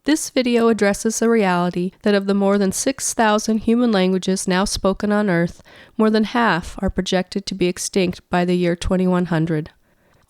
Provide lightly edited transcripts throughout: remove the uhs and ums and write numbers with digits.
This video addresses the reality that of the more than 6,000 human languages now spoken on Earth, more than half are projected to be extinct by the year 2100.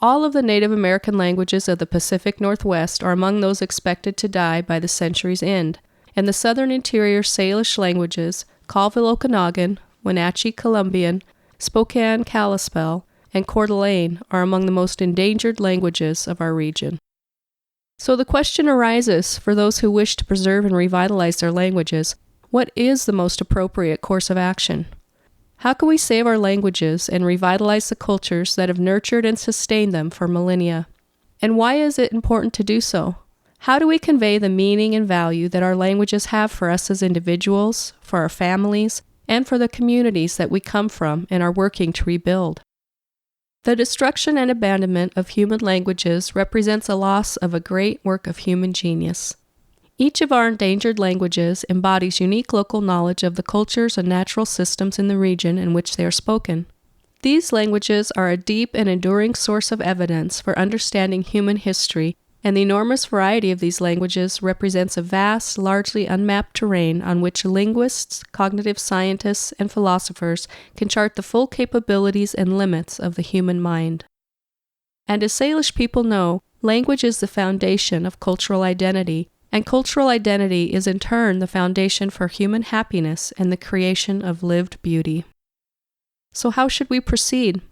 All of the Native American languages of the Pacific Northwest are among those expected to die by the century's end, and the southern interior Salish languages, Colville-Okanagan, Wenatchee-Columbian, Spokane-Kalispel, and Coeur d'Alene are among the most endangered languages of our region. So the question arises for those who wish to preserve and revitalize their languages, what is the most appropriate course of action? How can we save our languages and revitalize the cultures that have nurtured and sustained them for millennia? And why is it important to do so? How do we convey the meaning and value that our languages have for us as individuals, for our families, and for the communities that we come from and are working to rebuild? The destruction and abandonment of human languages represents a loss of a great work of human genius. Each of our endangered languages embodies unique local knowledge of the cultures and natural systems in the region in which they are spoken. These languages are a deep and enduring source of evidence for understanding human history, and the enormous variety of these languages represents a vast, largely unmapped terrain on which linguists, cognitive scientists, and philosophers can chart the full capabilities and limits of the human mind. And as Salish people know, language is the foundation of cultural identity, and cultural identity is in turn the foundation for human happiness and the creation of lived beauty. So how should we proceed?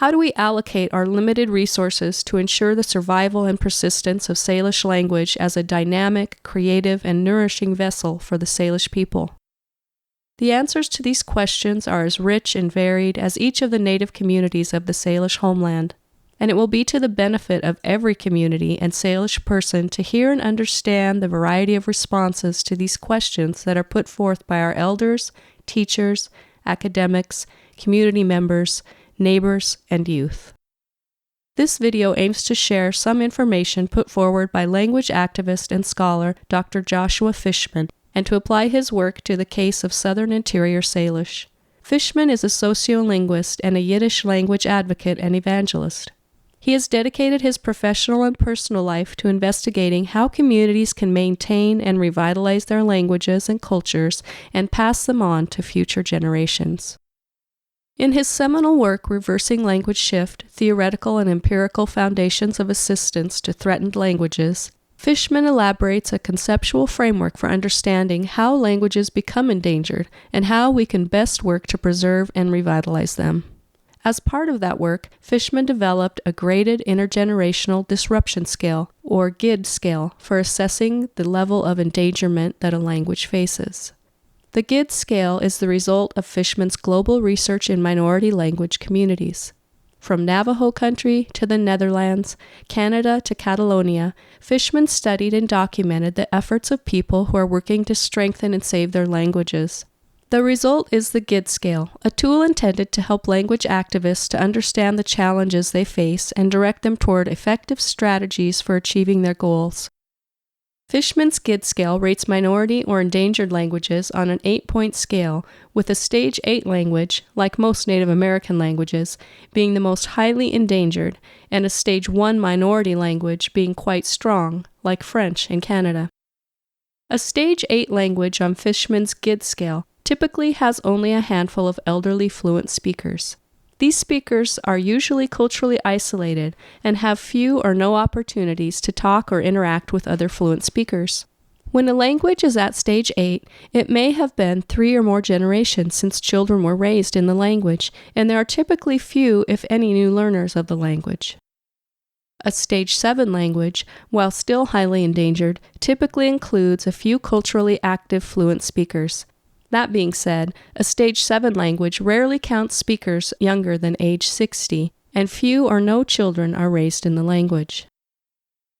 How do we allocate our limited resources to ensure the survival and persistence of Salish language as a dynamic, creative, and nourishing vessel for the Salish people? The answers to these questions are as rich and varied as each of the native communities of the Salish homeland, and it will be to the benefit of every community and Salish person to hear and understand the variety of responses to these questions that are put forth by our elders, teachers, academics, community members, neighbors, and youth. This video aims to share some information put forward by language activist and scholar Dr. Joshua Fishman and to apply his work to the case of Southern Interior Salish. Fishman is a sociolinguist and a Yiddish language advocate and evangelist. He has dedicated his professional and personal life to investigating how communities can maintain and revitalize their languages and cultures and pass them on to future generations. In his seminal work, Reversing Language Shift, Theoretical and Empirical Foundations of Assistance to Threatened Languages, Fishman elaborates a conceptual framework for understanding how languages become endangered and how we can best work to preserve and revitalize them. As part of that work, Fishman developed a graded intergenerational disruption scale, or GID scale, for assessing the level of endangerment that a language faces. The GID scale is the result of Fishman's global research in minority language communities. From Navajo country to the Netherlands, Canada to Catalonia, Fishman studied and documented the efforts of people who are working to strengthen and save their languages. The result is the GID scale, a tool intended to help language activists to understand the challenges they face and direct them toward effective strategies for achieving their goals. Fishman's GID scale rates minority or endangered languages on an 8-point scale, with a Stage 8 language, like most Native American languages, being the most highly endangered, and a Stage 1 minority language being quite strong, like French in Canada. A Stage 8 language on Fishman's GID scale typically has only a handful of elderly fluent speakers. These speakers are usually culturally isolated and have few or no opportunities to talk or interact with other fluent speakers. When a language is at Stage 8, it may have been 3 or more generations since children were raised in the language, and there are typically few, if any, new learners of the language. A Stage 7 language, while still highly endangered, typically includes a few culturally active fluent speakers. That being said, a Stage 7 language rarely counts speakers younger than age 60, and few or no children are raised in the language.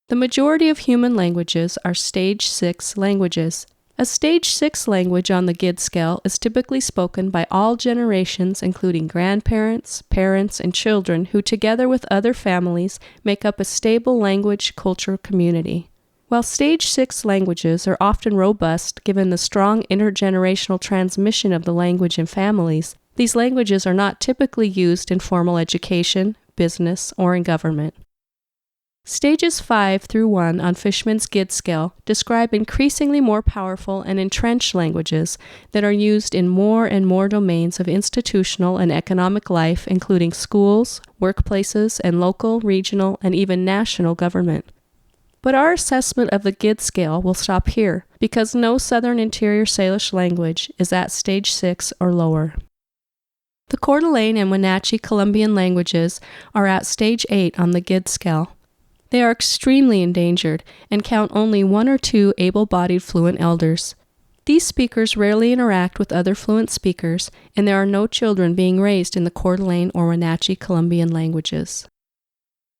The majority of human languages are Stage 6 languages. A Stage 6 language on the GID scale is typically spoken by all generations, including grandparents, parents, and children who, together with other families, make up a stable language culture community. While Stage 6 languages are often robust given the strong intergenerational transmission of the language in families, these languages are not typically used in formal education, business, or in government. Stages 5 through 1 on Fishman's GID scale describe increasingly more powerful and entrenched languages that are used in more and more domains of institutional and economic life, including schools, workplaces, and local, regional, and even national government. But our assessment of the GID scale will stop here, because no Southern Interior Salish language is at Stage 6 or lower. The Coeur d'Alene and Wenatchee Columbian languages are at Stage 8 on the GID scale. They are extremely endangered and count only 1 or 2 able-bodied fluent elders. These speakers rarely interact with other fluent speakers, and there are no children being raised in the Coeur d'Alene or Wenatchee Columbian languages.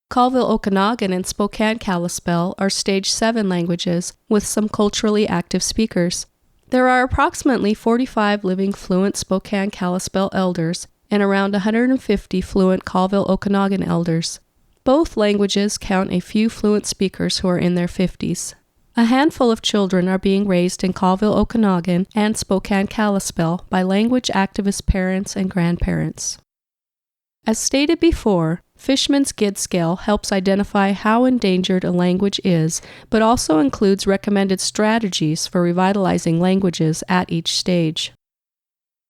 Colville-Okanagan and Spokane-Kalispel are Stage 7 languages with some culturally active speakers. There are approximately 45 living fluent Spokane-Kalispel elders and around 150 fluent Colville-Okanagan elders. Both languages count a few fluent speakers who are in their 50s. A handful of children are being raised in Colville-Okanagan and Spokane-Kalispel by language activist parents and grandparents. As stated before, Fishman's GID scale helps identify how endangered a language is, but also includes recommended strategies for revitalizing languages at each stage.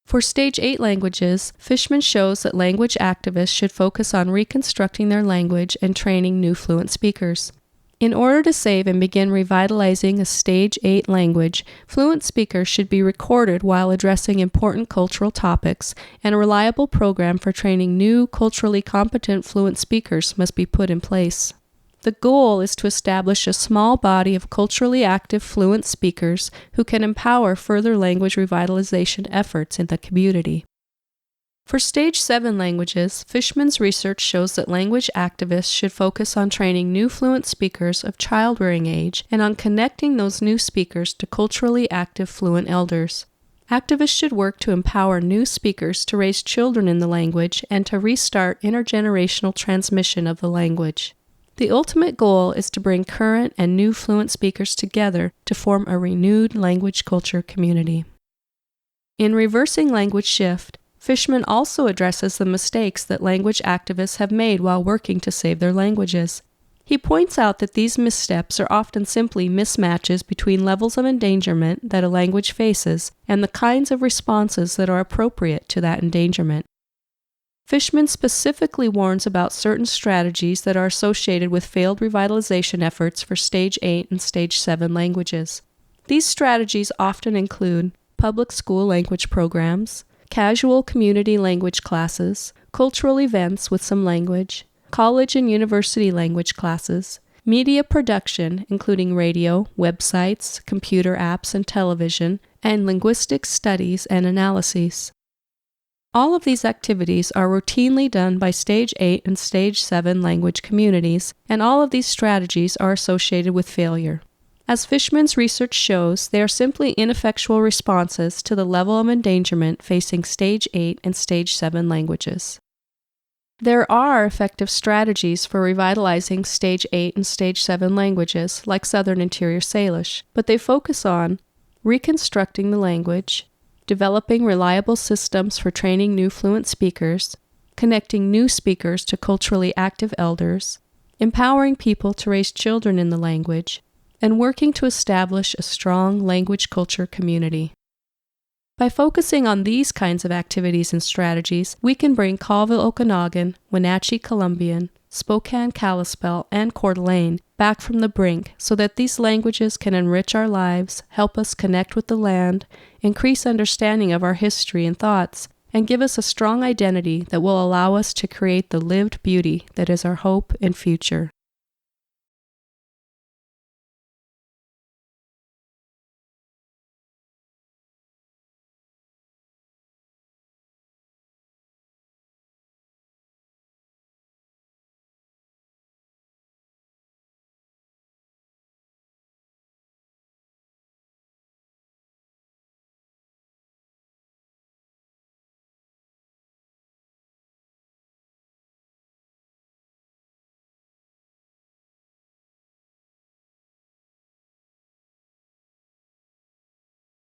For Stage 8 languages, Fishman shows that language activists should focus on reconstructing their language and training new fluent speakers. In order to save and begin revitalizing a Stage 8 language, fluent speakers should be recorded while addressing important cultural topics, and a reliable program for training new, culturally competent fluent speakers must be put in place. The goal is to establish a small body of culturally active fluent speakers who can empower further language revitalization efforts in the community. For Stage 7 languages, Fishman's research shows that language activists should focus on training new fluent speakers of child-rearing age and on connecting those new speakers to culturally active fluent elders. Activists should work to empower new speakers to raise children in the language and to restart intergenerational transmission of the language. The ultimate goal is to bring current and new fluent speakers together to form a renewed language culture community. In Reversing Language Shift, Fishman also addresses the mistakes that language activists have made while working to save their languages. He points out that these missteps are often simply mismatches between levels of endangerment that a language faces and the kinds of responses that are appropriate to that endangerment. Fishman specifically warns about certain strategies that are associated with failed revitalization efforts for Stage 8 and Stage 7 languages. These strategies often include public school language programs, casual community language classes, cultural events with some language, college and university language classes, media production including radio, websites, computer apps, and television, and linguistic studies and analyses. All of these activities are routinely done by Stage 8 and Stage 7 language communities, and all of these strategies are associated with failure. As Fishman's research shows, they are simply ineffectual responses to the level of endangerment facing Stage 8 and Stage 7 languages. There are effective strategies for revitalizing Stage 8 and Stage 7 languages, like Southern Interior Salish, but they focus on reconstructing the language, developing reliable systems for training new fluent speakers, connecting new speakers to culturally active elders, empowering people to raise children in the language, and working to establish a strong language culture community. By focusing on these kinds of activities and strategies, we can bring Colville-Okanagan, Wenatchee Columbian, Spokane-Kalispel, and Coeur d'Alene back from the brink so that these languages can enrich our lives, help us connect with the land, increase understanding of our history and thoughts, and give us a strong identity that will allow us to create the lived beauty that is our hope and future.